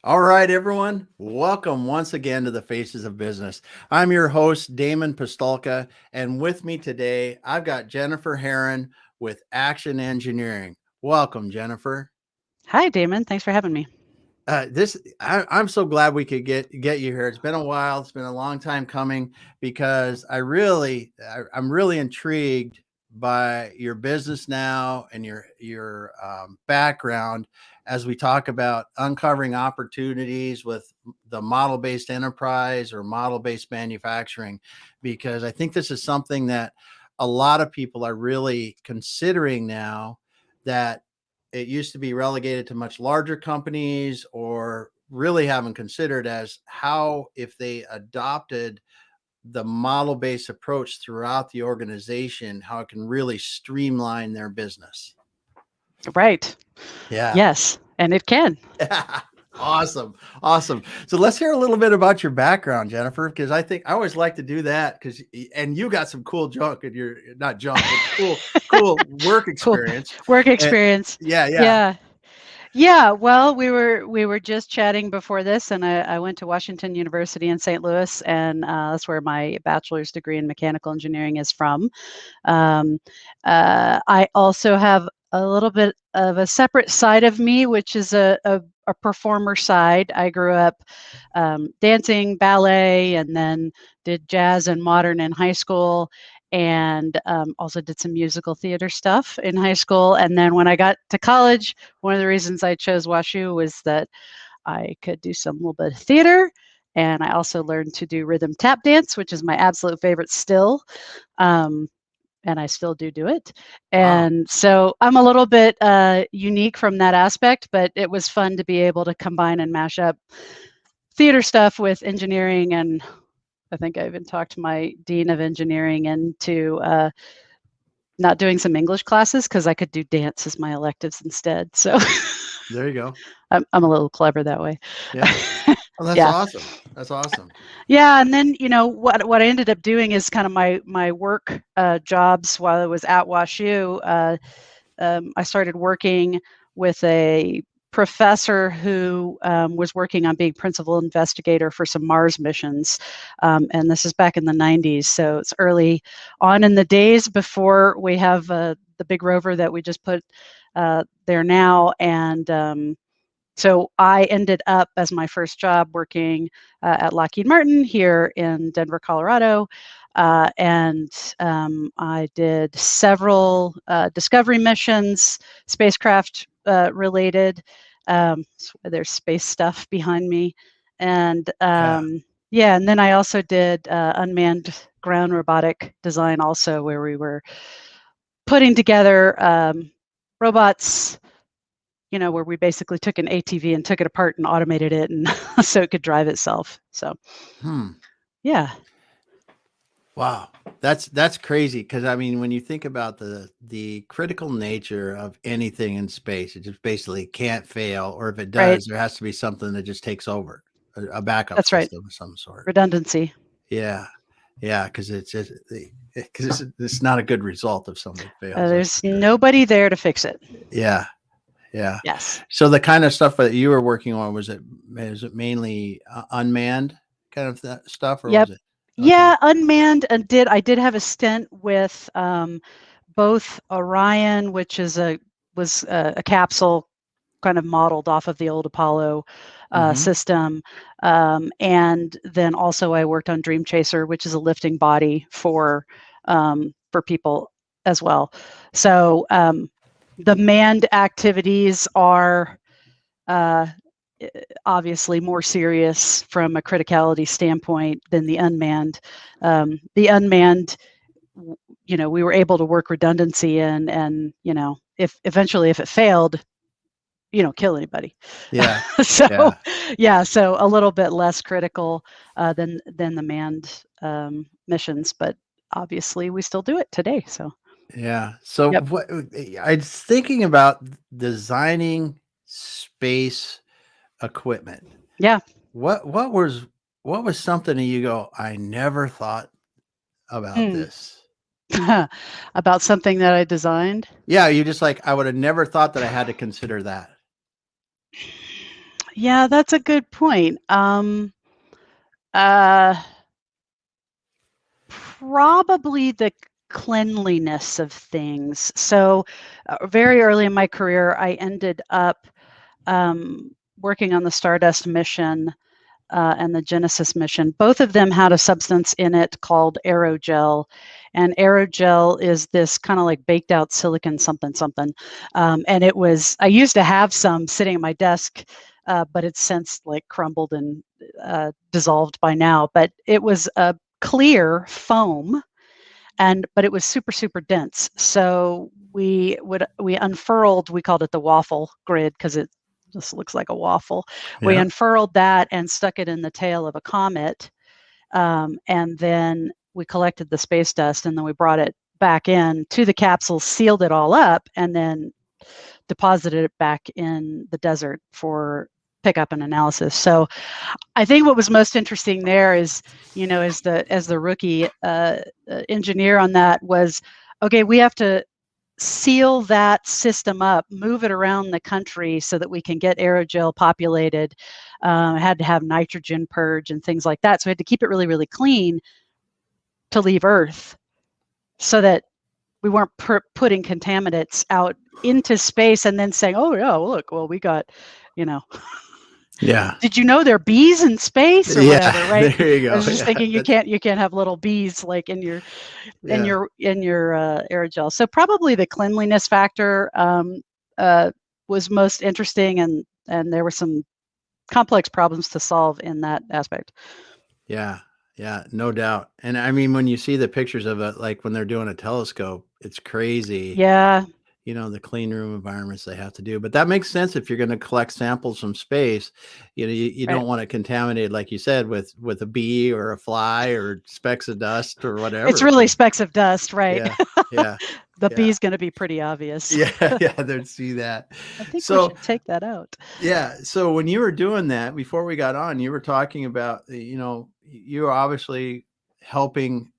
All right, everyone. Welcome once again to the Faces of Business. I'm your host, Damon Pistolka, and with me today, I've got Jennifer Herron with Action Engineering. Welcome, Jennifer. Hi, Damon. Thanks for having me. I'm so glad we could get you here. It's been a while. It's been a long time coming because I'm really intrigued by your business now and your background as we talk about uncovering opportunities with the model based enterprise or model based manufacturing, because I think this is something that a lot of people are really considering now, that it used to be relegated to much larger companies, or really haven't considered as how, if they adopted the model based approach throughout the organization, how it can really streamline their business. Right. Yeah. Yes. And it can. Awesome. Awesome. So let's hear a little bit about your background, Jennifer, because I think I always like to do that, and you got some cool junk in your, not junk, but cool work Cool experience. work And experience. yeah. Yeah. Yeah. Well, we were just chatting before this, and I went to Washington University in St. Louis, and that's where my bachelor's degree in mechanical engineering is from. Um, I also have a little bit of a separate side of me, which is a performer side. I grew up dancing, ballet, and then did jazz and modern in high school, and also did some musical theater stuff in high school. And then when I got to college, one of the reasons I chose WashU was that I could do some little bit of theater. And I also learned to do rhythm tap dance, which is my absolute favorite still. Um, and I still do it. Wow. And so I'm a little bit unique from that aspect, but it was fun to be able to combine and mash up theater stuff with engineering. And I think I even talked to my dean of engineering into not doing some English classes because I could do dance as my electives instead. So There you go. I'm a little clever that way. Yeah. Oh, that's Yeah. awesome. That's awesome. Yeah, and then what I ended up doing is kind of my work jobs while I was at WashU. I started working with a professor who was working on being principal investigator for some Mars missions, and this is back in the '90s, so it's early on in the days before we have the big rover that we just put there now, and so I ended up as my first job working at Lockheed Martin here in Denver, Colorado. And I did several discovery missions, spacecraft related. So there's space stuff behind me. And Yeah. yeah, and then I also did unmanned ground robotic design, also, where we were putting together robots, where we basically took an ATV and took it apart and automated it, and so it could drive itself. So, Hmm. yeah, Wow. That's crazy, because I mean, when you think about the critical nature of anything in space, it just basically can't fail, or if it right. does, there has to be something that just takes over, a backup That's right. system of some sort. Redundancy. Yeah. Yeah, because it's not a good result if something fails. That's There's for sure. nobody there to fix it. Yeah. Yeah. Yes. So the kind of stuff that you were working on, is it mainly unmanned kind of that stuff, or Yep. was it? Okay. Yeah, unmanned, and I did have a stint with both Orion, which was a capsule kind of modeled off of the old Apollo Mm-hmm. system. And then also I worked on Dream Chaser, which is a lifting body for people as well. So the manned activities are uh, obviously more serious from a criticality standpoint than the unmanned. The unmanned, we were able to work redundancy in, and if eventually if it failed, kill anybody. Yeah. So Yeah. yeah, so a little bit less critical than the manned missions, but obviously we still do it today. So Yeah. So yep, what I was thinking about, designing space equipment. yeah. What was something that you go, I never thought about Hmm. this? About something that I designed. Yeah, you just like, I would have never thought that I had to consider that. Yeah, that's a good point. Uh, Probably the cleanliness of things. So, very early in my career, I ended up working on the Stardust mission and the Genesis mission. Both of them had a substance in it called aerogel. And aerogel is this kind of like baked out silicon something something. And I used to have some sitting at my desk, but it's since like crumbled and dissolved by now. But it was a clear foam, but it was super super dense. So we unfurled, we called it the waffle grid because it just looks like a waffle. We Yeah. unfurled that and stuck it in the tail of a comet, and then we collected the space dust, and then we brought it back in to the capsule, sealed it all up, and then deposited it back in the desert for pickup and analysis. So I think what was most interesting there is, as the rookie engineer on that was, okay, we have to seal that system up, move it around the country so that we can get aerogel populated. Had to have nitrogen purge and things like that. So we had to keep it really, really clean to leave Earth so that we weren't putting contaminants out into space and then saying, oh, yeah, look, well, we got, you know, Yeah. did you know there are bees in space or whatever, Yeah. right? There you I go. was just Yeah. thinking you can't have little bees like in your Yeah. aerogel. So probably the cleanliness factor uh, was most interesting, and there were some complex problems to solve in that aspect. Yeah. Yeah. No doubt. And I mean, when you see the pictures of it, like when they're doing a telescope, it's crazy. Yeah, The clean room environments they have to do. But that makes sense if you're going to collect samples from space. You right. don't want to contaminate, like you said, with a bee or a fly or specks of dust or It's whatever. really specks of dust, right? Yeah. Yeah. The Yeah. bee's going to be pretty obvious. Yeah. Yeah. They'd see that. I think we So, should take that out. yeah. So when you were doing that before we got on, you were talking about, you were obviously helping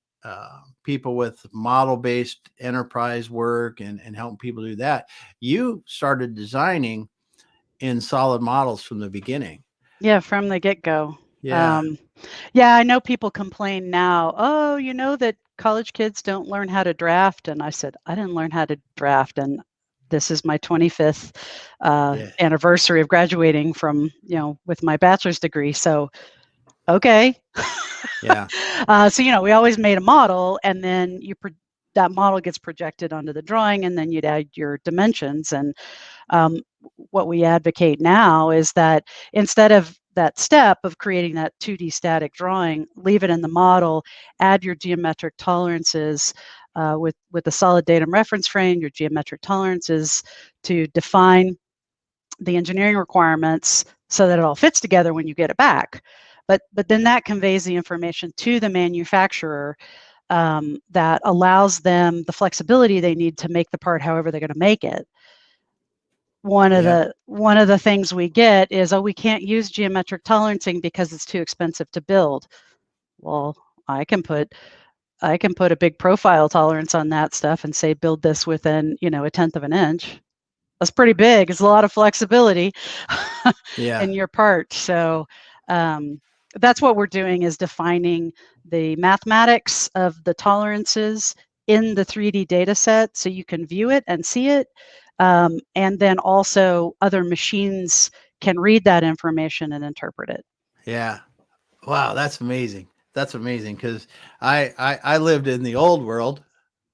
people with model based enterprise work and helping people do that. You started designing in solid models from the beginning. Yeah, from the get-go. Yeah. Yeah, I know people complain now, oh, you know that college kids don't learn how to draft. And I said, I didn't learn how to draft. And this is my 25th Yeah. anniversary of graduating from, with my bachelor's degree. So, okay. Yeah. So, we always made a model, and then that model gets projected onto the drawing, and then you'd add your dimensions. And um, what we advocate now is that instead of that step of creating that 2D static drawing, leave it in the model, add your geometric tolerances with the solid datum reference frame, your geometric tolerances to define the engineering requirements so that it all fits together when you get it back. But then that conveys the information to the manufacturer, that allows them the flexibility they need to make the part however they're going to make it. One of Yeah. the things we get is, oh, we can't use geometric tolerancing because it's too expensive to build. Well, I can put a big profile tolerance on that stuff and say build this within, a tenth of an inch. That's pretty big. It's a lot of flexibility Yeah. in your part. So that's what we're doing, is defining the mathematics of the tolerances in the 3D data set so you can view it and see it. And then also other machines can read that information and interpret it. Yeah. Wow. That's amazing. That's amazing. Cause I lived in the old world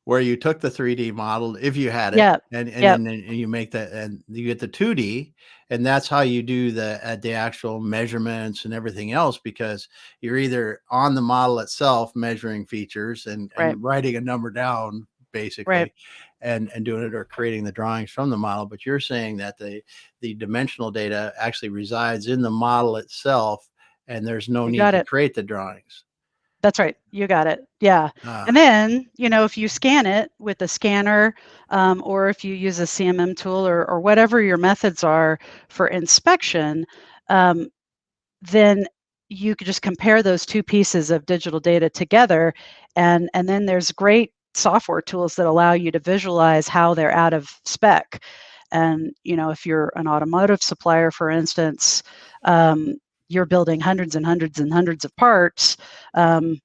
where you took the 3D model if you had it, Yeah. and Yep. then you make that, and you get the 2D, and that's how you do the actual measurements and everything else, because you're either on the model itself measuring features and Right. writing a number down Right. basically, and doing it, or creating the drawings from the model. But you're saying that the dimensional data actually resides in the model itself, and there's no You need got to it. create the drawings. That's right. You got it. Yeah. And Ah, then, if you scan it with a scanner, or if you use a CMM tool, or whatever your methods are for inspection, um, then you could just compare those two pieces of digital data together. And then there's great software tools that allow you to visualize how they're out of spec. And if you're an automotive supplier, for instance, um, you're building hundreds and hundreds and hundreds of parts, and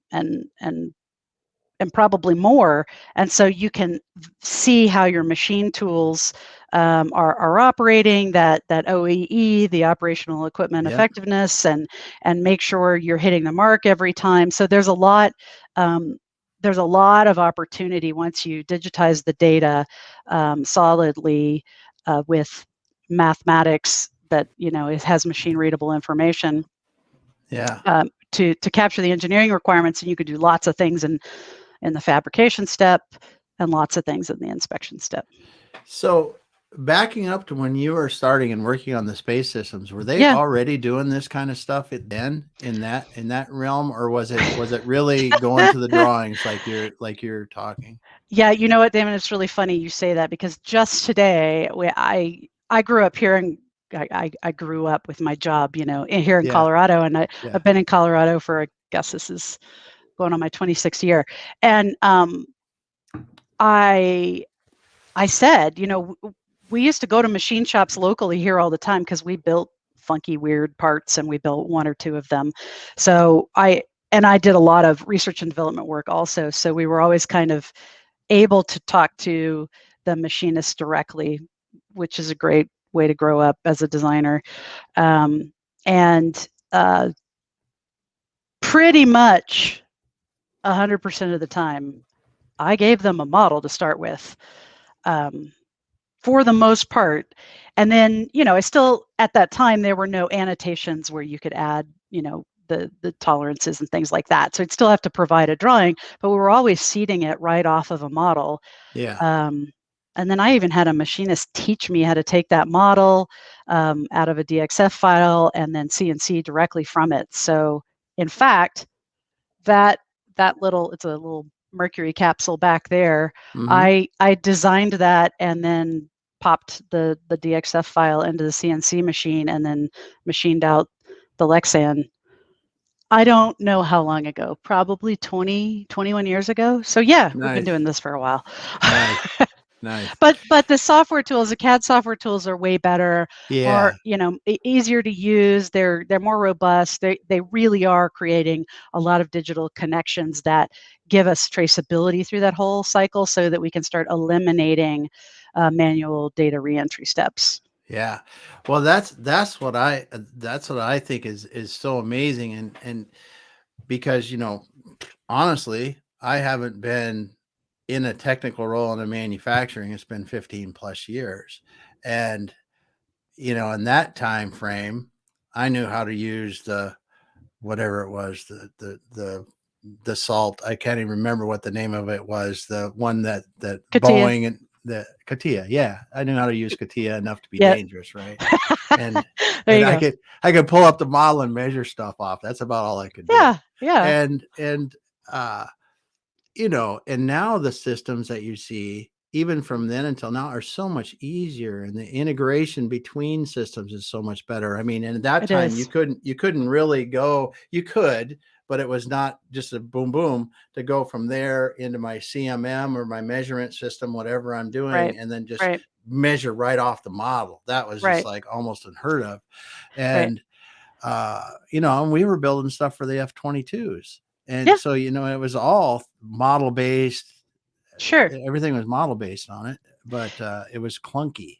probably more. And so you can see how your machine tools are operating, that OEE, the operational equipment Yeah. effectiveness, and make sure you're hitting the mark every time. So there's a lot. There's a lot of opportunity once you digitize the data solidly with mathematics that it has machine readable information Yeah. to capture the engineering requirements, and you could do lots of things in the fabrication step and lots of things in the inspection step. So backing up to when you were starting and working on the space systems, were they Yeah. already doing this kind of stuff then in that realm, or was it really going to the drawings like you're talking? Yeah, you know what, Damon? It's really funny you say that, because just today, I grew up here, and I grew up with my job, here in Yeah. Colorado, and Yeah. I've been in Colorado for, I guess this is going on my 26th year, and I said, we used to go to machine shops locally here all the time because we built funky, weird parts, and we built one or two of them. So I did a lot of research and development work also. So we were always kind of able to talk to the machinists directly, which is a great way to grow up as a designer. And pretty much 100% of the time, I gave them a model to start with. For the most part. And then, I still, at that time, there were no annotations where you could add, the tolerances and things like that. So I'd still have to provide a drawing, but we were always seeding it right off of a model. Yeah. And then I even had a machinist teach me how to take that model out of a DXF file and then CNC directly from it. So in fact, that it's a little mercury capsule back there. Mm-hmm. I designed that and then popped the DXF file into the CNC machine and then machined out the Lexan. I don't know how long ago, probably 21 years ago. So yeah, we've been Nice. doing this for a while. Nice. Nice. But the software tools, the CAD software tools are way better, Yeah. more, easier to use. They're more robust. They really are creating a lot of digital connections that give us traceability through that whole cycle so that we can start eliminating manual data reentry steps. Yeah. Well, that's what I think is so amazing. And because, honestly, I haven't been in a technical role in a manufacturing. It's been 15 plus years. And, in that time frame, I knew how to use the, whatever it was, the salt. I can't even remember what the name of it was. The one that CATIA. Boeing and the CATIA. Yeah. I knew how to use CATIA enough to be Yeah. dangerous. Right. And, There you and go. I could pull up the model and measure stuff off. That's about all I could do. Yeah. Yeah. And, and now the systems that you see, even from then until now, are so much easier, and the integration between systems is so much better. I mean, and at that It time is. you couldn't really go, you could, but it was not just a boom, boom to go from there into my CMM or my measurement system, whatever I'm doing, Right. and then just Right. measure right off the model. That was just Right. like almost unheard of. Right. And, and we were building stuff for the F-22s. And Yeah. so, it was all model based. Sure. Everything was model based on it, but it was clunky.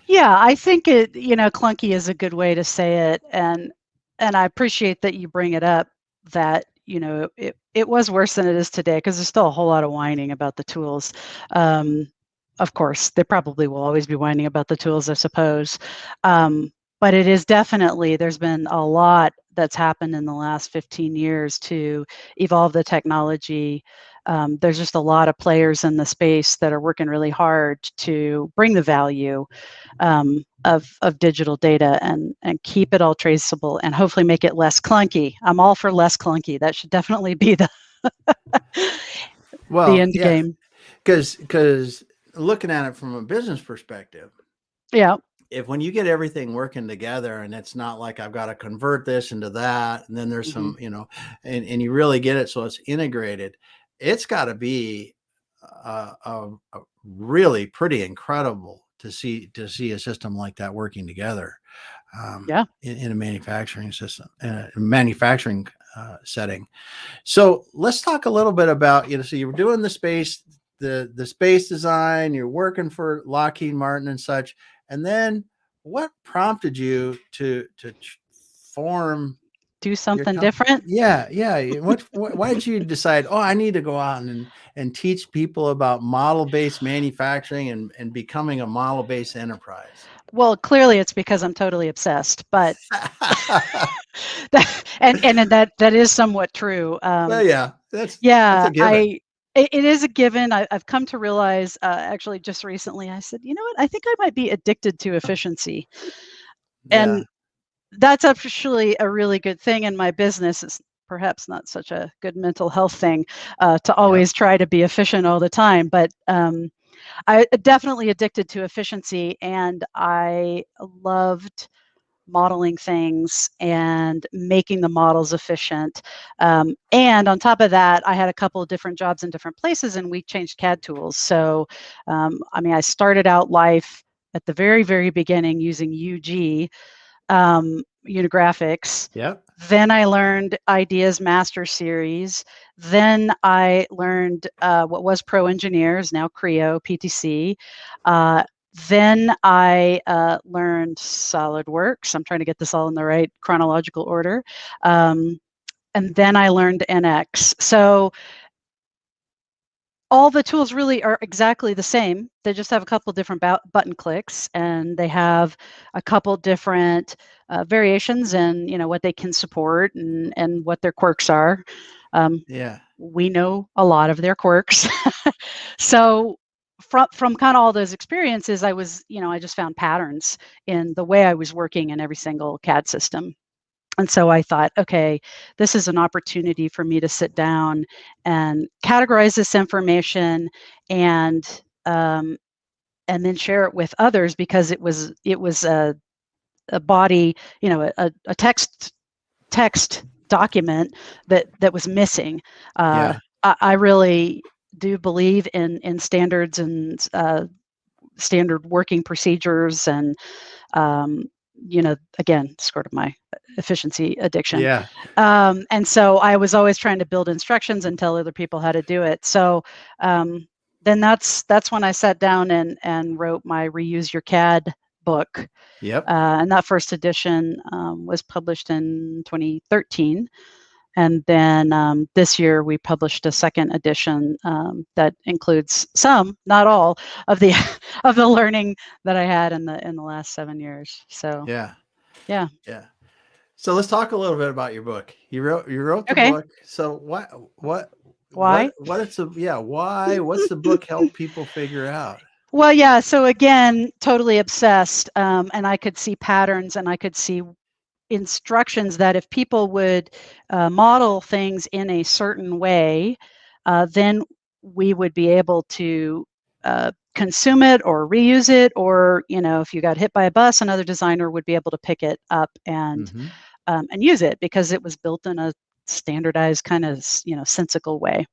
Yeah, I think clunky is a good way to say it, and I appreciate that you bring it up. That it was worse than it is today, because there's still a whole lot of whining about the tools. Of course, they probably will always be whining about the tools, I suppose. But it is definitely, there's been a lot that's happened in the last 15 years to evolve the technology. There's just a lot of players in the space that are working really hard to bring the value of digital data and keep it all traceable and hopefully make it less clunky. I'm all for less clunky. That should definitely be the Well, end yeah, game. because looking at it from a business perspective, Yeah. when you get everything working together, and it's not like I've got to convert this into that, and then there's Mm-hmm. some, and you really get it so it's integrated, it's got to be a really pretty incredible to see a system like that working together Yeah. in a manufacturing system, in a manufacturing setting. So let's talk a little bit about, so you were doing the space design, you're working for Lockheed Martin and such, and then what prompted you to form Do your something company? different. Yeah. Why did you decide, oh, I need to go out and teach people about model-based manufacturing and becoming a model-based enterprise? Well, clearly it's because I'm totally obsessed, but and that is somewhat true. Well, yeah, that's Yeah, a given. it is a given. I've come to realize, actually just recently, I said, you know what? I think I might be addicted to efficiency. Yeah. And that's actually a really good thing in my business. It's perhaps not such a good mental health thing, to Yep. always try to be efficient all the time. But I definitely addicted to efficiency, and I loved modeling things and making the models efficient. And on top of that, I had a couple of different jobs in different places, and we changed CAD tools. So, I mean, I started out life at the very, very beginning using UG, Unigraphics. Yep. Then I learned Ideas Master Series. Then I learned what was Pro Engineers, now Creo, PTC. Uh, then I learned SolidWorks. I'm trying to get this all in the right chronological order. And then I learned NX. So all the tools really are exactly the same. They just have a couple different button clicks, and they have a couple different variations in, what they can support and what their quirks are. Yeah. We know a lot of their quirks. So from kind of all those experiences, I just found patterns in the way I was working in every single CAD system. And so I thought, okay, this is an opportunity for me to sit down and categorize this information, and um, and then share it with others, because it was a body, a text document that was missing. Yeah. I really do believe in standards and standard working procedures, and um, again, sort of my efficiency addiction. Yeah. And so I was always trying to build instructions and tell other people how to do it. So um, then that's when I sat down and wrote my Reuse Your CAD book. Yep. And that first edition was published in 2013. And then this year we published a second edition that includes some, not all, of the of the learning that I had in the last 7 years. So Yeah. yeah. Yeah. So let's talk a little bit about your book. You wrote the Okay. book. So Why? what it's a yeah, why? What's the book help people figure out? Well, yeah. So again, totally obsessed, and I could see patterns, and I could see instructions that if people would model things in a certain way, then we would be able to consume it or reuse it, or if you got hit by a bus, another designer would be able to pick it up Mm-hmm. and use it, because it was built in a standardized kind of sensical way.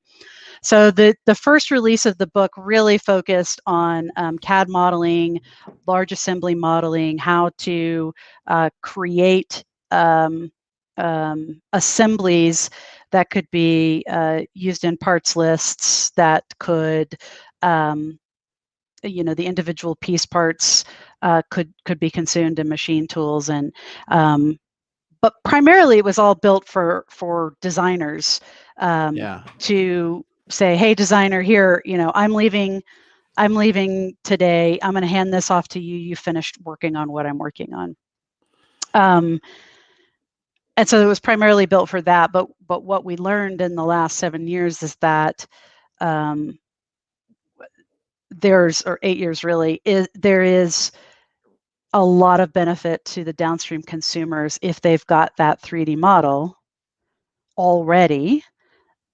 So the first release of the book really focused on CAD modeling, large assembly modeling, how to create assemblies that could be used in parts lists, that could the individual piece parts could be consumed in machine tools, and but primarily it was all built for designers, Yeah. to say, hey, designer, here, I'm leaving today, I'm going to hand this off to you, you finished working on what I'm working on. And so it was primarily built for that, but what we learned in the last 7 years is that um, or 8 years really, there is a lot of benefit to the downstream consumers if they've got that 3D model already.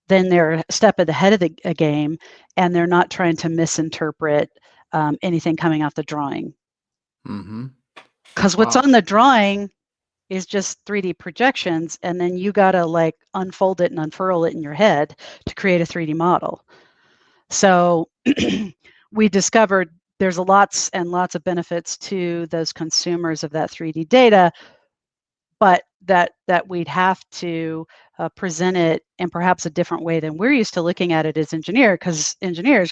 Then they're a step ahead of the game, and they're not trying to misinterpret anything coming off the drawing. Mm-hmm. Because what's Wow. on the drawing is just 3D projections, and then you got to like unfold it and unfurl it in your head to create a 3D model. So we discovered there's lots and lots of benefits to those consumers of that 3D data, but that we'd have to present it in perhaps a different way than we're used to looking at it as engineers,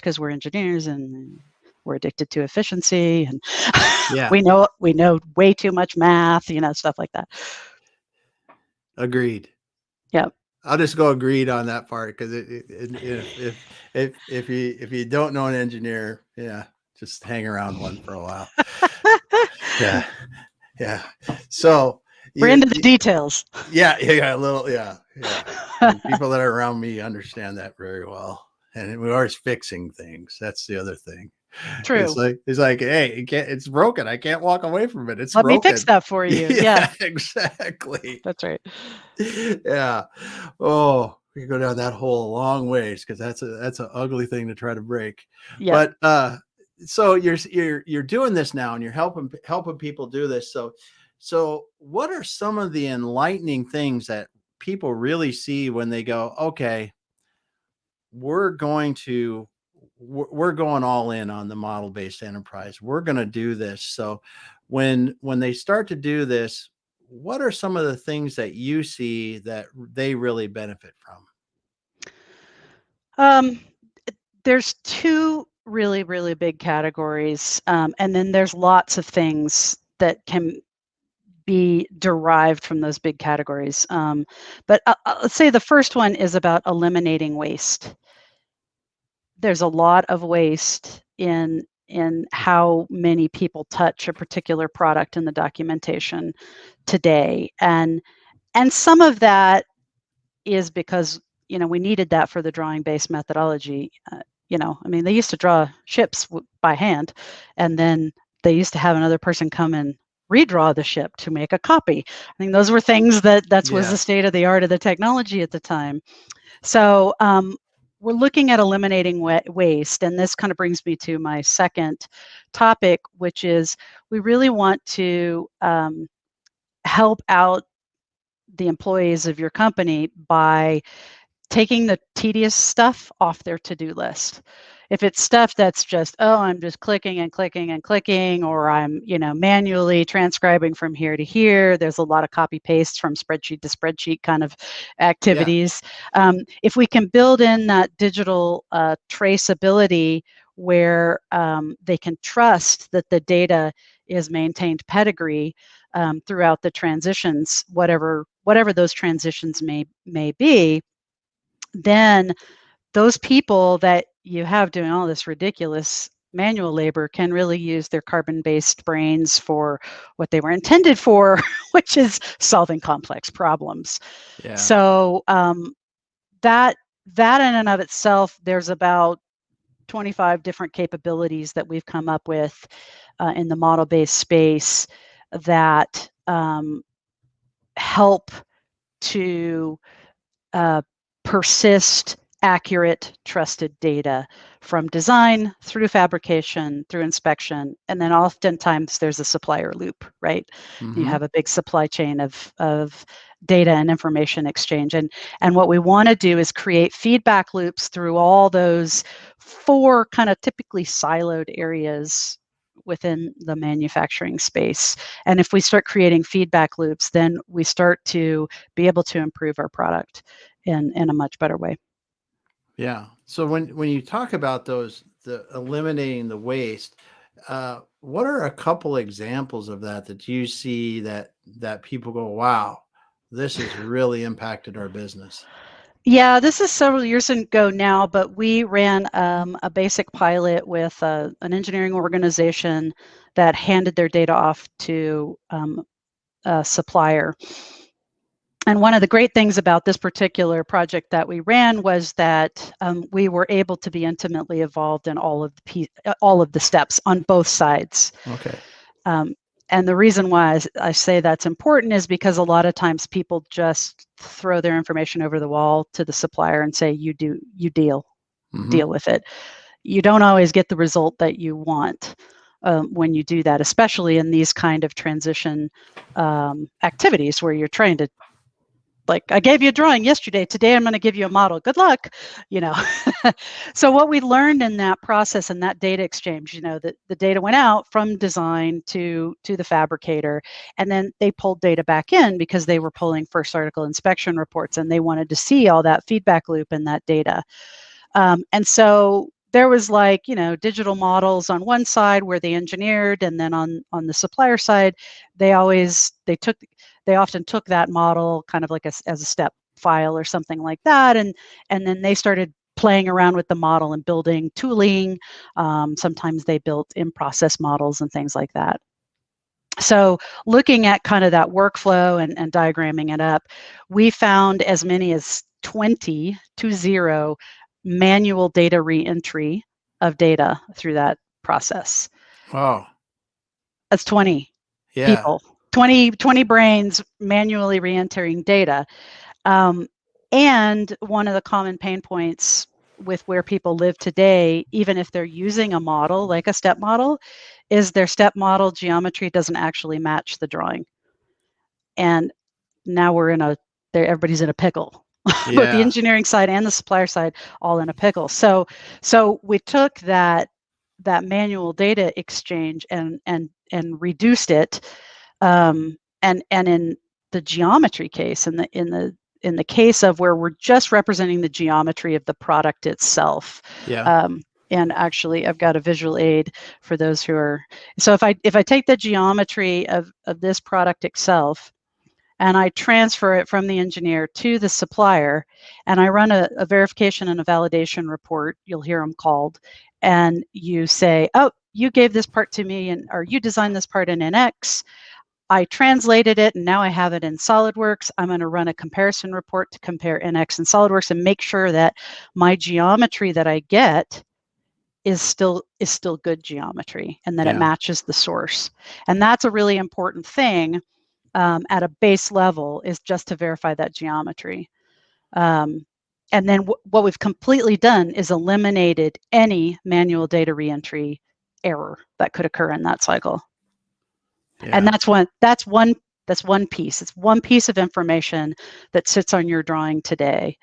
because we're engineers and we're addicted to efficiency, and Yeah. we know way too much math, stuff like that. Agreed. Yeah. I'll just go agreed on that part, because if you don't know an engineer, yeah, just hang around one for a while. Yeah, yeah. So We're into the details. Yeah, a little, yeah. And people that are around me understand that very well, and we're always fixing things. That's the other thing. True. It's like, hey, it's broken. I can't walk away from it. It's Let broken. me fix that for you. Yeah, Exactly. that's right. Yeah. Oh, we go down that hole a long ways, because that's an ugly thing to try to break. Yeah. But so you're doing this now, and you're helping people do this. So what are some of the enlightening things that people really see when they go, okay, we're going all in on the model-based enterprise. We're going to do this. So when they start to do this, what are some of the things that you see that they really benefit from? There's two really, really big categories. And then there's lots of things that can be derived from those big categories. But let's say the first one is about eliminating waste. There's a lot of waste in how many people touch a particular product in the documentation today, and some of that is because we needed that for the drawing based methodology. I mean, they used to draw ships by hand, and then they used to have another person come and redraw the ship to make a copy. I think those were things that was the state of the art of the technology at the time. So we're looking at eliminating waste, and this kind of brings me to my second topic, which is we really want to help out the employees of your company by taking the tedious stuff off their to-do list. If it's stuff that's just, I'm just clicking and clicking and clicking, or I'm, manually transcribing from here to here, there's a lot of copy paste from spreadsheet to spreadsheet kind of activities. If we can build in that digital traceability where they can trust that the data is maintained pedigree throughout the transitions, whatever those transitions may be, then those people that you have doing all this ridiculous manual labor can really use their carbon-based brains for what they were intended for, which is solving complex problems. Yeah. So that in and of itself, there's about 25 different capabilities that we've come up with in the model-based space that help to persist accurate, trusted data from design through fabrication, through inspection, and then oftentimes there's a supplier loop, right? Mm-hmm. You have a big supply chain of data and information exchange. And what we want to do is create feedback loops through all those four kind of typically siloed areas within the manufacturing space. And if we start creating feedback loops, then we start to be able to improve our product in a much better way. Yeah. So when you talk about the eliminating the waste, what are a couple examples of that you see that people go, wow, this has really impacted our business? Yeah, this is several years ago now, but we ran a basic pilot with an engineering organization that handed their data off to a supplier. And one of the great things about this particular project that we ran was that we were able to be intimately involved in all of the steps on both sides. Okay. And the reason why I say that's important is because a lot of times people just throw their information over the wall to the supplier and say, you deal with it. You don't always get the result that you want when you do that, especially in these kind of transition activities where you're trying to like, I gave you a drawing yesterday. Today, I'm going to give you a model. Good luck, you know. So what we learned in that process and that data exchange, you know, that the data went out from design to the fabricator, and then they pulled data back in because they were pulling first article inspection reports, and they wanted to see all that feedback loop in that data. And so there was, like, you know, digital models on one side where they engineered, and then on the supplier side, they often took that model kind of like as a step file or something like that, and then they started playing around with the model and building tooling. Sometimes they built in-process models and things like that. So looking at kind of that workflow and diagramming it up, we found as many as 20 manual data reentry of data through that process. Wow. That's 20 Yeah. people, 20 brains manually reentering data. And one of the common pain points with where people live today, even if they're using a model like a step model, is their step model geometry doesn't actually match the drawing. And now everybody's in a pickle. Both the Yeah. engineering side and the supplier side all in a pickle. So we took that manual data exchange and reduced it. And in the geometry case, in the case of where we're just representing the geometry of the product itself. Yeah. And actually, I've got a visual aid for those who are. So if I take the geometry of this product itself, and I transfer it from the engineer to the supplier, and I run a verification and a validation report, you'll hear them called, and you say, oh, you gave this part to me, or you designed this part in NX. I translated it, and now I have it in SolidWorks. I'm going to run a comparison report to compare NX and SolidWorks and make sure that my geometry that I get is still good geometry, and that it matches the source. And that's a really important thing. At a base level, is just to verify that geometry. And then what we've completely done is eliminated any manual data reentry error that could occur in that cycle. Yeah. And that's one piece. It's one piece of information that sits on your drawing today.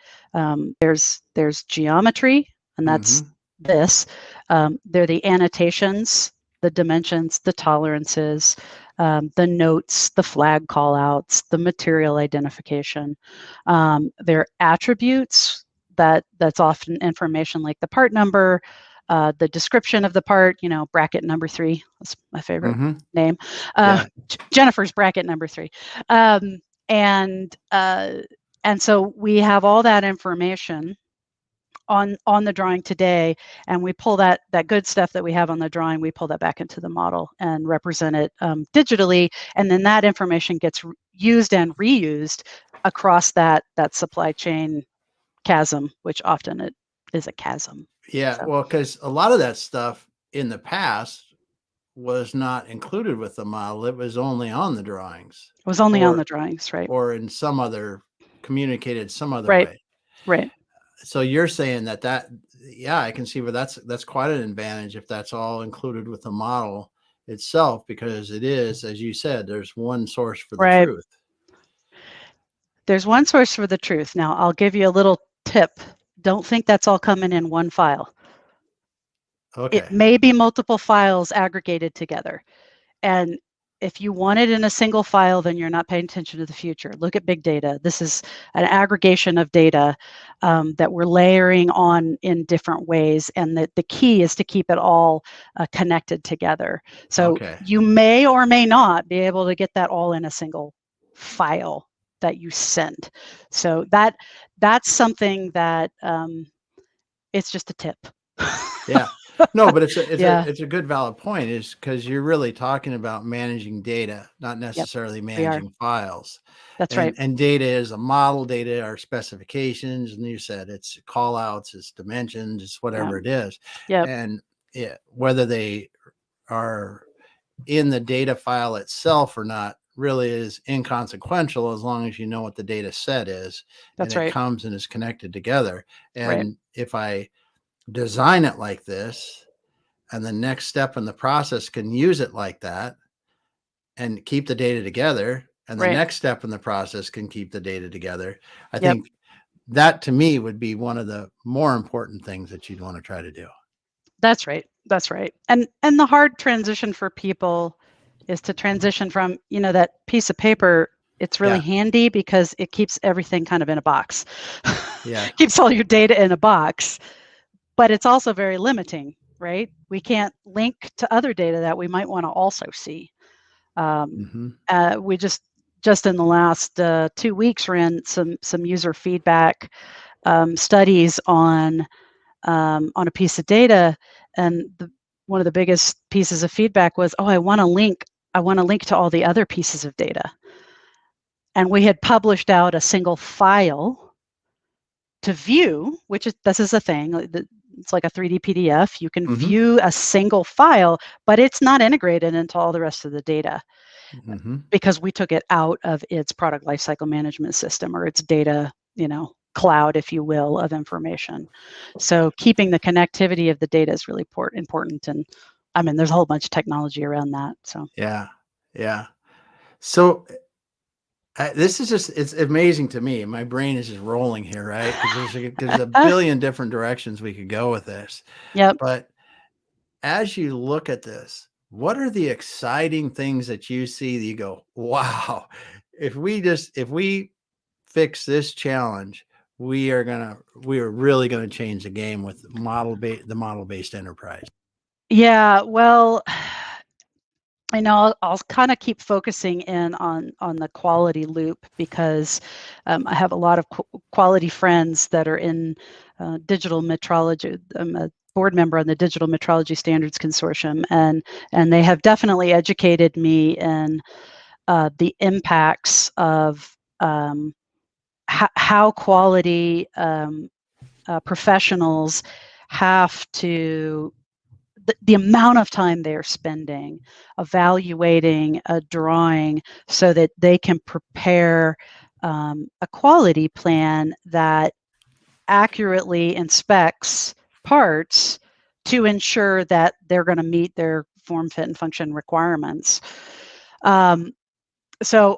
There's geometry, and that's this. They're the annotations, the dimensions, the tolerances, the notes, the flag callouts, the material identification. They're attributes that's often information like the part number, the description of the part, you know, bracket number 3. That's my favorite name. Jennifer's bracket number 3. And so we have all that information on the drawing today, and we pull that good stuff that we have on the drawing, we pull that back into the model and represent it digitally, and then that information gets used and reused across that supply chain chasm, which often it is a chasm. Yeah. So. Well, because a lot of that stuff in the past was not included with the model. It was only on the drawings. It was only on the drawings, right? Or in some other communicated some other right. way. Right. So you're saying that yeah, I can see where that's quite an advantage if that's all included with the model itself, because it is, as you said, there's one source for the truth. There's one source for the truth. Now, I'll give you a little tip. Don't think that's all coming in one file. Okay. It may be multiple files aggregated together. And if you want it in a single file, then you're not paying attention to the future. Look at big data. This is an aggregation of data that we're layering on in different ways. And the key is to keep it all connected together. So you may or may not be able to get that all in a single file that you send. So that's something that it's just a tip. Yeah. No, but it's a good valid point, is because you're really talking about managing data, not necessarily managing files. That's right. And data is a model. Data are specifications, and you said it's call outs, it's dimensions, it's whatever it is. And whether they are in the data file itself or not really is inconsequential, as long as you know what the data set is. That's and right. It comes and is connected together. And if I design it like this, and the next step in the process can use it like that and keep the data together, and the Right. next step in the process can keep the data together. I Yep. think that to me would be one of the more important things that you'd want to try to do. That's right. That's right. And the hard transition for people is to transition from, that piece of paper. It's really Yeah. handy because it keeps everything kind of in a box. Yeah. Keeps all your data in a box, but it's also very limiting, right? We can't link to other data that we might want to also see. Hmm. We just in the last 2 weeks ran some user feedback studies on a piece of data, and one of the biggest pieces of feedback was, "Oh, I want to link. I want to link to all the other pieces of data." And we had published out a single file to view, which is this is a thing. It's like a 3D PDF. You can Hmm. view a single file, but it's not integrated into all the rest of the data Hmm. because we took it out of its product lifecycle management system or its data, cloud, if you will, of information. So keeping the connectivity of the data is really important. And I mean, there's a whole bunch of technology around that. So Yeah. Yeah. So this is it's amazing to me. My brain is just rolling here, right? Because there's a billion different directions we could go with this. yep. But as you look at this, what are the exciting things that you see that you go, wow, if we fix this challenge, we are really gonna change the game with the model based enterprise. Yeah. Well, I'll kind of keep focusing in on the quality loop because I have a lot of quality friends that are in digital metrology. I'm a board member on the Digital Metrology Standards Consortium, and they have definitely educated me in the impacts of how quality professionals have to the amount of time they're spending evaluating a drawing so that they can prepare a quality plan that accurately inspects parts to ensure that they're going to meet their form, fit, and function requirements. Um, so,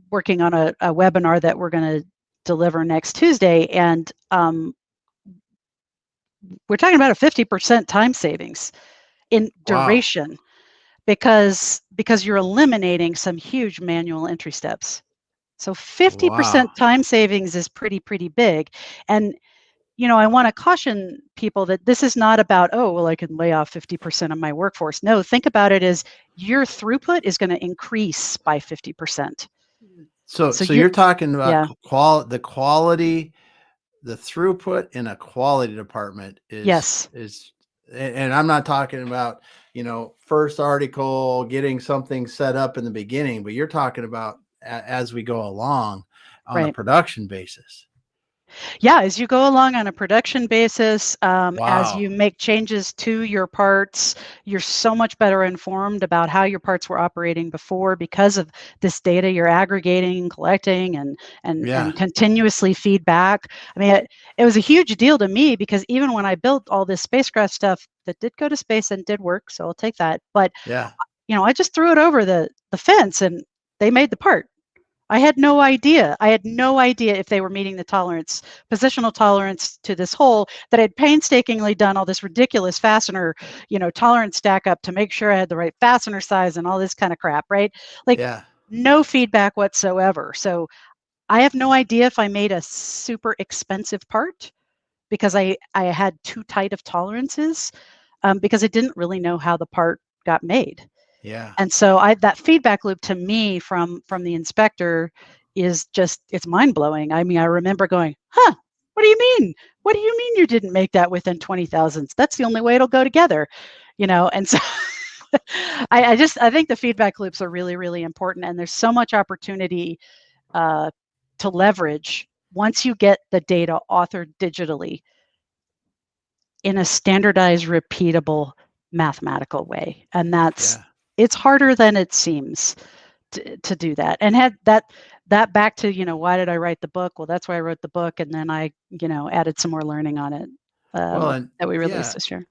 working on a webinar that we're going to deliver next Tuesday, and we're talking about a 50% time savings in Wow. duration because you're eliminating some huge manual entry steps. So Wow. 50% time savings is pretty big. And I want to caution people that this is not about, oh, well, I can lay off 50% of my workforce. No, think about it as your throughput is going to increase by 50%. So So so you're talking about yeah, quality, the throughput in a quality department yes, and I'm not talking about, first article, getting something set up in the beginning, but you're talking about as we go along on a right. production basis. Yeah, as you go along on a production basis, as Wow. you make changes to your parts, you're so much better informed about how your parts were operating before because of this data you're aggregating, collecting, and Yeah. continuously feedback. I mean, it was a huge deal to me because even when I built all this spacecraft stuff that did go to space and did work, so I'll take that. But Yeah. I just threw it over the fence and they made the part. I had no idea. I had no idea if they were meeting the positional tolerance to this hole that I'd painstakingly done all this ridiculous fastener, tolerance stack up to make sure I had the right fastener size and all this kind of crap, right? Like Yeah. no feedback whatsoever. So I have no idea if I made a super expensive part because I had too tight of tolerances because I didn't really know how the part got made. Yeah. And so that feedback loop to me from the inspector is just it's mind blowing. I mean, I remember going, "Huh, what do you mean? What do you mean you didn't make that within 20 thousandths? That's the only way it'll go together." And so I think the feedback loops are really important, and there's so much opportunity uh, to leverage once you get the data authored digitally in a standardized, repeatable, mathematical way. And Yeah. it's harder than it seems to do that. And had that back to, why did I write the book? Well, that's why I wrote the book. And then I, added some more learning on it Well, and that we yeah, released this year.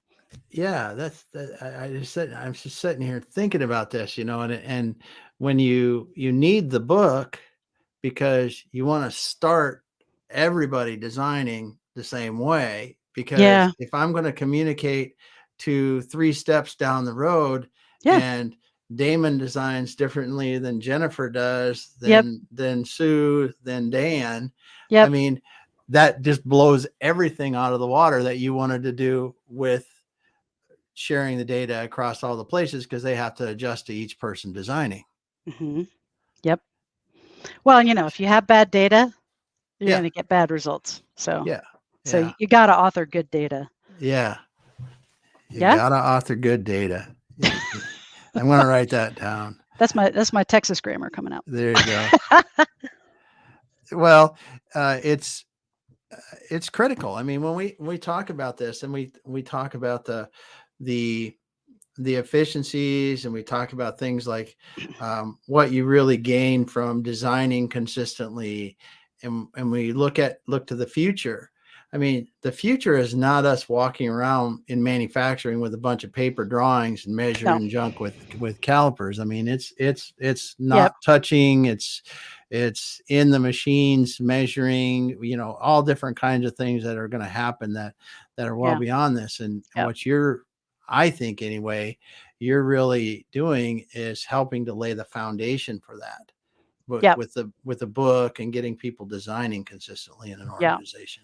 Yeah, that's that. I'm just sitting here thinking about this, and when you need the book because you want to start everybody designing the same way. Because Yeah. if I'm going to communicate to 3 steps down the road, Yeah. and Damon designs differently than Jennifer does, Yep. than Sue, than Dan, I Yep. mean, that just blows everything out of the water that you wanted to do with sharing the data across all the places, because they have to adjust to each person designing. Hmm. Yep. Well, if you have bad data, you're Yeah, going to get bad results. So, yeah, so yeah, you got to author good data. yeah. You Yeah. gotta author good data. I'm gonna write that down. That's my Texas grammar coming out. There you go. Well, it's critical. I mean, when we talk about this, and we talk about the efficiencies, and we talk about things like what you really gain from designing consistently, and we look to the future. I mean, the future is not us walking around in manufacturing with a bunch of paper drawings and No. measuring junk with calipers. I mean, it's Yep. not touching. It's in the machines measuring. All different kinds of things that are going to happen that are well Yeah. beyond this. And Yep. what I think anyway, you're really doing is helping to lay the foundation for that, but Yep. with the book and getting people designing consistently in an Yeah. organization.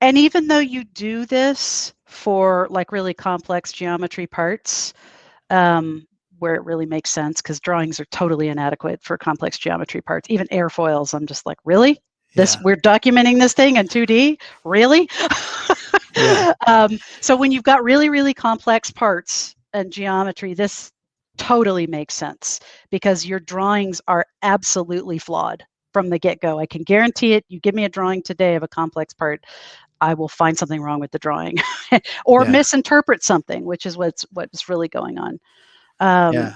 And even though you do this for like really complex geometry parts, where it really makes sense, because drawings are totally inadequate for complex geometry parts, even airfoils. I'm just like, really? Yeah, We're documenting this thing in 2D? Really? yeah, So when you've got really, really complex parts and geometry, this totally makes sense because your drawings are absolutely flawed from the get-go. I can guarantee it. You give me a drawing today of a complex part, I will find something wrong with the drawing or yeah, misinterpret something, which is what's really going on. Um, yeah,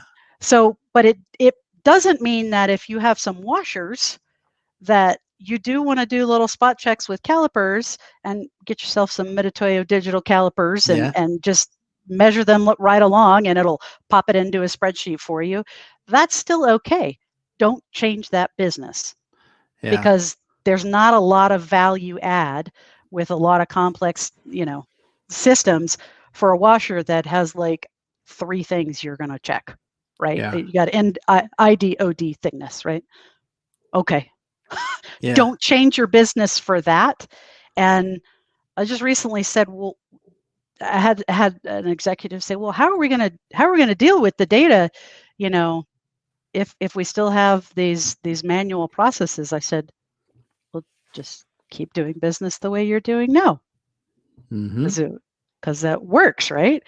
but it doesn't mean that if you have some washers that you do want to do little spot checks with calipers and get yourself some Meditoyo digital calipers and yeah, just measure them right along, and it'll pop it into a spreadsheet for you. That's still okay. Don't change that business, yeah, because there's not a lot of value add with a lot of complex, systems for a washer that has like 3 things you're going to check, right? yeah, You got IDOD thickness, right? Okay. yeah, Don't change your business for that. And I just recently said, well, I had an executive say, well, how are we going to deal with the data, you know, if we still have these manual processes? I said, well, just keep doing business the way you're doing now, mm-hmm, because that works, right?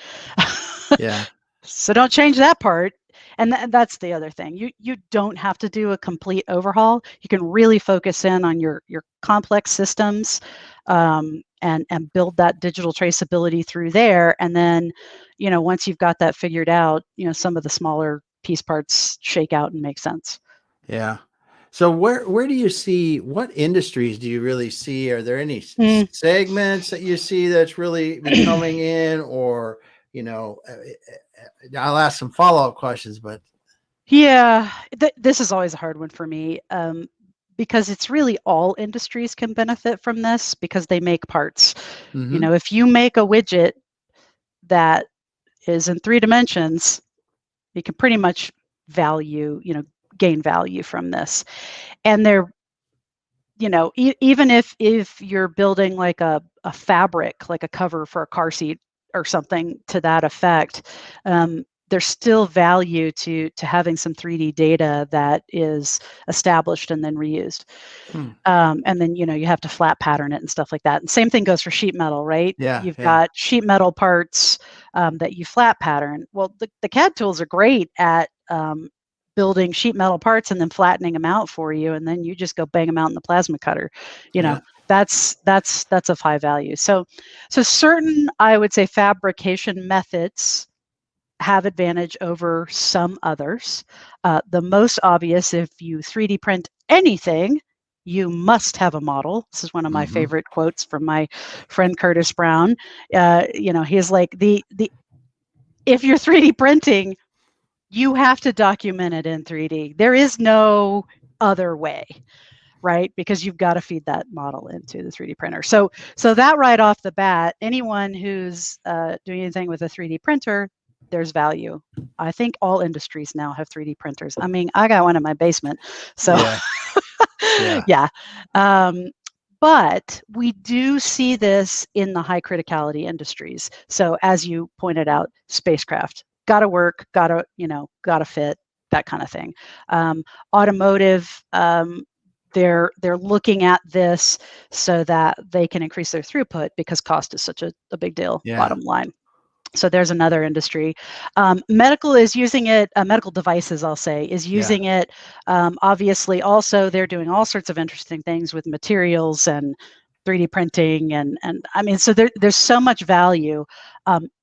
yeah, So don't change that part. And that's the other thing. You don't have to do a complete overhaul. You can really focus in on your complex systems, and build that digital traceability through there. And then, once you've got that figured out, some of the smaller piece parts shake out and make sense. yeah. So where do you see, what industries do you really see? Are there any Mm. segments that you see that's really becoming in, or I'll ask some follow-up questions, but Yeah, this is always a hard one for me, because it's really all industries can benefit from this because they make parts. mm-hmm, If you make a widget that is in 3 dimensions, you can pretty much gain value from this. And they're, even if you're building like a fabric, like a cover for a car seat or something to that effect, there's still value to having some 3D data that is established and then reused. hmm. And then you have to flat pattern it and stuff like that. And same thing goes for sheet metal, right? Yeah, You've yeah, got sheet metal parts that you flat pattern. Well, the CAD tools are great at building sheet metal parts and then flattening them out for you, and then you just go bang them out in the plasma cutter. You yeah, know, that's of high value. So certain, I would say, fabrication methods have advantage over some others. The most obvious, if you 3D print anything, you must have a model. This is one of my Mm-hmm. favorite quotes from my friend Curtis Brown. He's like, if you're 3D printing, you have to document it in 3D. There is no other way, right? Because you've got to feed that model into the 3D printer. So that right off the bat, anyone who's doing anything with a 3D printer, there's value. I think all industries now have 3D printers. I mean, I got one in my basement. So Yeah. Yeah. yeah. But we do see this in the high criticality industries. So as you pointed out, spacecraft, gotta work, gotta fit, that kind of thing. Automotive, they're looking at this so that they can increase their throughput because cost is such a big deal, Yeah. bottom line. So there's another industry. Medical is using it, medical devices, I'll say, is using it. Obviously, also, they're doing all sorts of interesting things with materials and 3D printing. And I mean, so there's so much value.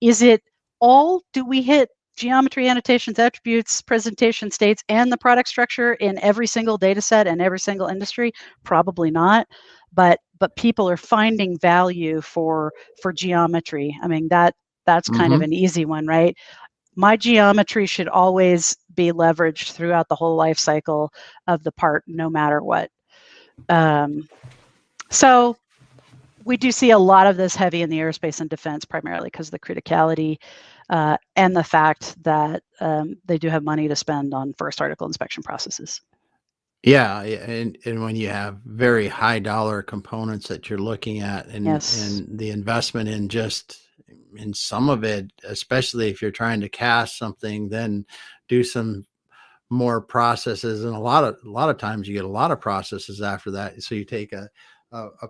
Is it all, do we hit geometry, annotations, attributes, presentation states, and the product structure in every single data set and every single industry? Probably not. But people are finding value for geometry. I mean, that's kind of Mm-hmm. an easy one, right? My geometry should always be leveraged throughout the whole life cycle of the part, no matter what. So we do see a lot of this heavy in the aerospace and defense, primarily because of the criticality and the fact that they do have money to spend on first article inspection processes. Yeah, and when you have very high dollar components that you're looking at, and the investment in some of it, especially if you're trying to cast something, then do some more processes, and a lot of times you get a lot of processes after that. So you take a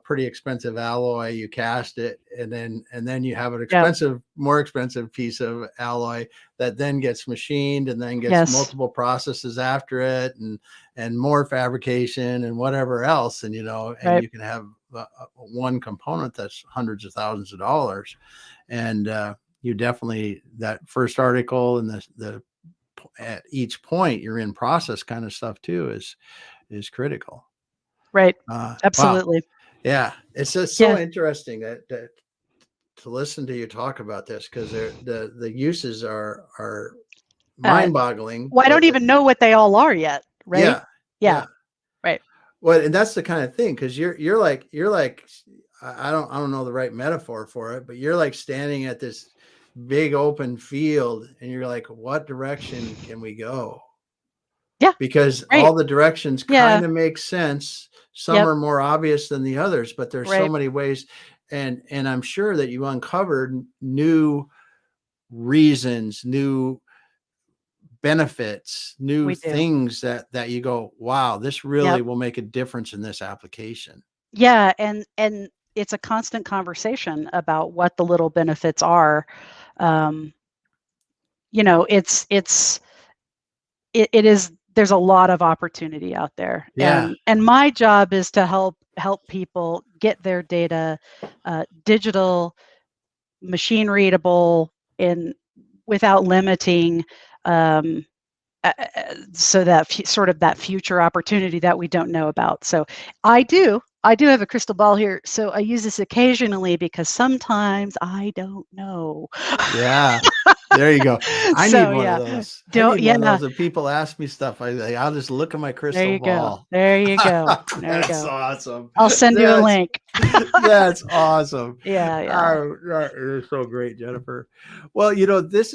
pretty expensive alloy, you cast it, and then you have an more expensive piece of alloy that then gets machined and then gets multiple processes after it, and more fabrication and whatever else, and you can have one component that's hundreds of thousands of dollars, and you definitely, that first article and the at each point you're in process kind of stuff too is critical. Right. Wow. Absolutely. Yeah. It's just so interesting that to listen to you talk about this, because the uses are mind-boggling. Well, I don't even know what they all are yet, right? Yeah. Right. Well, and that's the kind of thing, because you're like I don't know the right metaphor for it, but you're like standing at this big open field and you're like, what direction can we go? Yeah. Because all the directions kind of make sense. Some are more obvious than the others, but there's so many ways. And I'm sure that you uncovered new reasons, new benefits, new things that you go, wow, this really will make a difference in this application. Yeah. And it's a constant conversation about what the little benefits are. It is, there's a lot of opportunity out there. And my job is to help people get their data digital, machine readable, without limiting, so that sort of that future opportunity that we don't know about. So I do have a crystal ball here. So I use this occasionally because sometimes I don't know. Yeah. There you go. I need one of those. One of those. If people ask me stuff, I'll just look at my crystal ball. There you go. That's awesome. I'll send you a link. That's awesome. Yeah. You're so great, Jennifer. Well, let's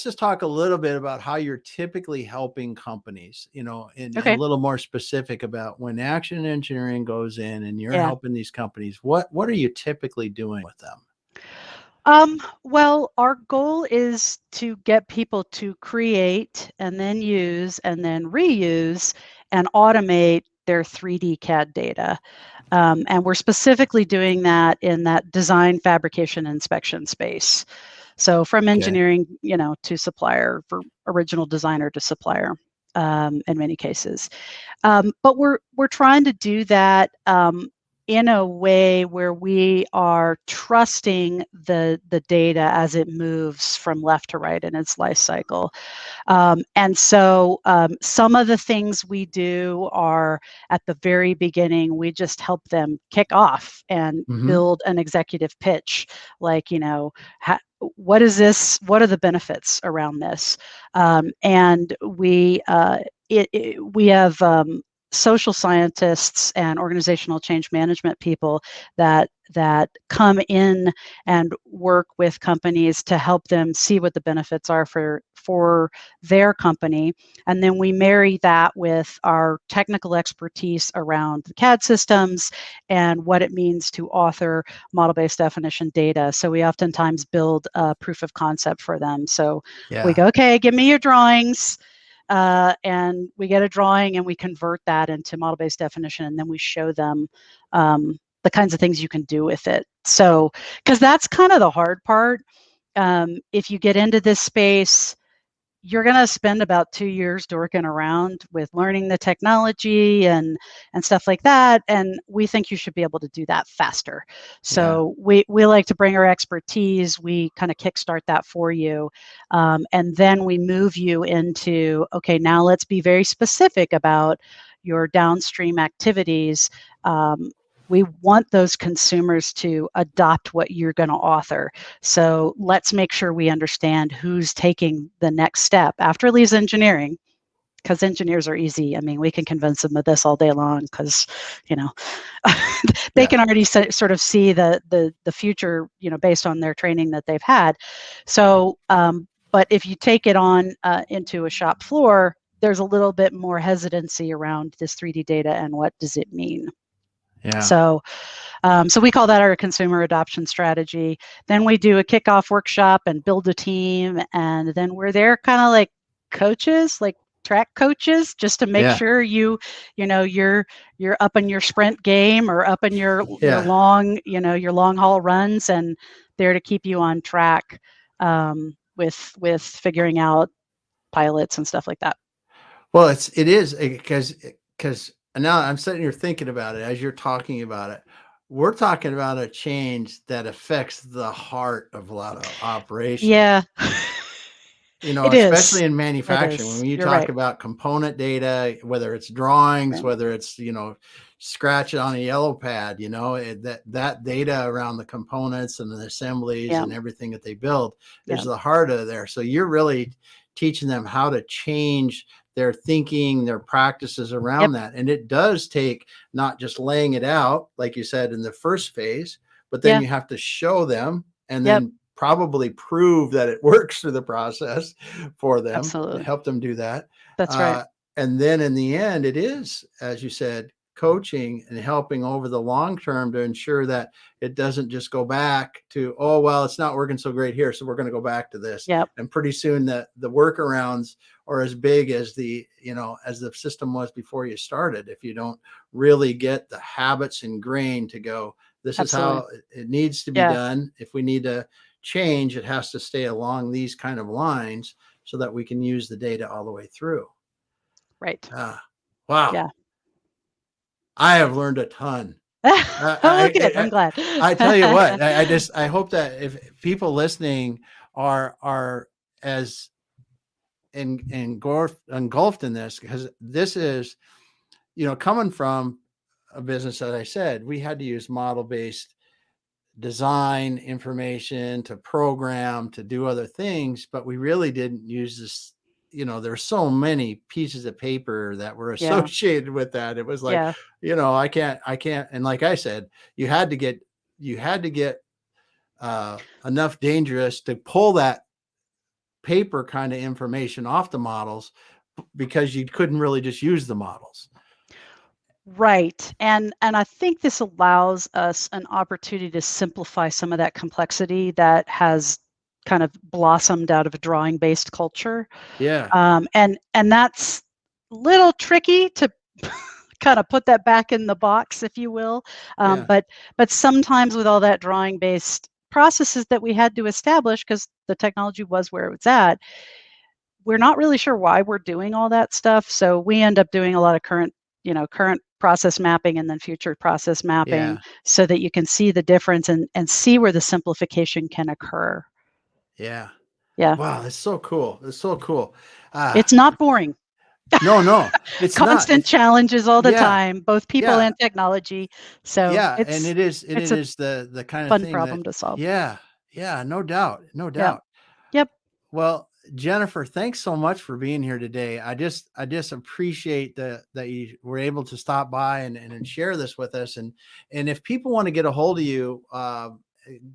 just talk a little bit about how you're typically helping companies, and a little more specific about when Action Engineering goes in and you're helping these companies. What are you typically doing with them? Well, our goal is to get people to create and then use and then reuse and automate their 3D CAD data. And we're specifically doing that in that design, fabrication, inspection space. So from engineering, to supplier, for original designer to supplier, in many cases. But we're trying to do that in a way where we are trusting the data as it moves from left to right in its life cycle. And so some of the things we do are at the very beginning, we just help them kick off and Hmm. build an executive pitch. Like, what is this? What are the benefits around this? And we have social scientists and organizational change management people that come in and work with companies to help them see what the benefits are for their company. And then we marry that with our technical expertise around the CAD systems and what it means to author model-based definition data. So we oftentimes build a proof of concept for them. So we Yeah. go, okay, give me your drawings. And we get a drawing and we convert that into model-based definition, and then we show them the kinds of things you can do with it. So, because that's kind of the hard part. If you get into this space, you're going to spend about 2 years dorking around with learning the technology and stuff like that, and we think you should be able to do that faster. Yeah. So we like to bring our expertise, we kind of kickstart that for you, and then we move you into, okay, now let's be very specific about your downstream activities. We want those consumers to adopt what you're going to author. So let's make sure we understand who's taking the next step after it leaves engineering, because engineers are easy. I mean, we can convince them of this all day long because, you know, they Yeah. can already sort of see the future, based on their training that they've had. So, but if you take it on into a shop floor, there's a little bit more hesitancy around this 3D data and what does it mean. Yeah. So we call that our consumer adoption strategy. Then we do a kickoff workshop and build a team, and then we're there kind of like coaches, like track coaches, just to make Yeah. sure you're up in your sprint game or up in your Yeah. long haul runs, and there to keep you on track with figuring out pilots and stuff like that. Well, it is because now I'm sitting here thinking about it as you're talking about it. We're talking about a change that affects the heart of a lot of operations. Yeah, it is. Especially in It manufacturing, is. when you You're talk right. about component data, whether it's drawings, Right. whether it's, scratch it on a yellow pad, that data around the components and the assemblies Yeah. and everything that they build is Yeah. the heart of there. So you're really teaching them how to change their thinking, their practices Yep. around that. And it does take not just laying it out, like you said, in the first phase, but then Yeah. you have to show them and Yep. then probably prove that it works through the process for them, Absolutely. help them do that. That's right. Uh, and then in the end, it is, as you said, coaching and helping over the long term to ensure that it doesn't just go back to, oh, well, it's not working so great here, so we're going to go back to this. Yep. And pretty soon the workarounds are as big as as the system was before you started. If you don't really get the habits ingrained to go, this is Absolutely. how it needs to be Yeah. done. If we need to change, it has to stay along these kind of lines so that we can use the data all the way through. Right. Wow. Yeah. I have learned a ton. Oh, good. I'm glad. I tell you what, I hope that if people listening are as engulfed in this, because this is, coming from a business, as I said, we had to use model-based design information to program, to do other things, but we really didn't use this. There's so many pieces of paper that were Yeah. associated with that. It was like, Yeah. I can't. And like I said, you had to get enough dangerous to pull that paper kind of information off the models because you couldn't really just use the models. Right. And I think this allows us an opportunity to simplify some of that complexity that has kind of blossomed out of a drawing-based culture. Yeah. And that's a little tricky to kind of put that back in the box, if you will. Yeah. But sometimes with all that drawing-based processes that we had to establish, because the technology was where it was at, we're not really sure why we're doing all that stuff. So we end up doing a lot of current process mapping and then future process mapping Yeah. so that you can see the difference and see where the simplification can occur. Yeah. Yeah. Wow, it's so cool. It's so cool. It's not boring. No, no, it's not. Constant It's challenges all the yeah, time, both people yeah, and technology. So yeah, and it's it it's a is the kind of fun thing that problem to solve. yeah, yeah, no doubt, no Yeah. doubt. Yep. Well, Jennifer, thanks so much for being here today. I just appreciate that you were able to stop by and share this with us. And if people want to get a hold of you,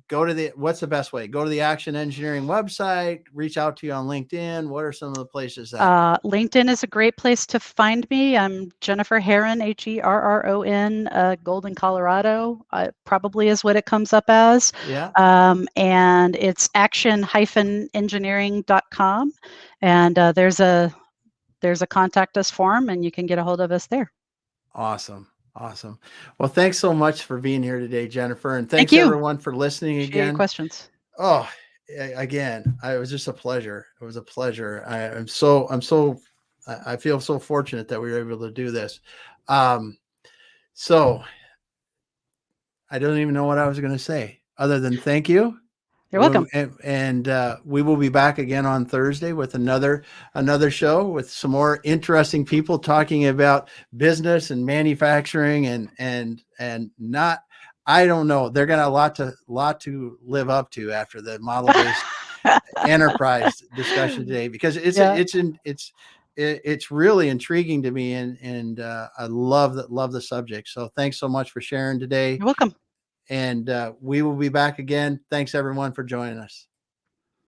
go to what's the best way? Go to the Action Engineering website, reach out to you on LinkedIn. What are some of the places that LinkedIn is a great place to find me. I'm Jennifer Herron, Herron, Golden, Colorado. Probably is what it comes up as. yeah, And it's action-engineering.com. And there's a contact us form, and you can get a hold of us there. awesome. Awesome. Well, thanks so much for being here today, Jennifer. And Thank thanks you. everyone for listening Appreciate your again. questions. Oh, again, it was just a pleasure. It was a pleasure. I feel so fortunate that we were able to do this. So I don't even know what I was going to say other than thank you. You're welcome. We will be back again on Thursday with another show with some more interesting people talking about business and manufacturing and not. I don't know. They're gonna a lot to live up to after the model based enterprise discussion today because Yeah. it's really intriguing to me and I love the subject. So thanks so much for sharing today. You're welcome. And we will be back again. Thanks everyone for joining us.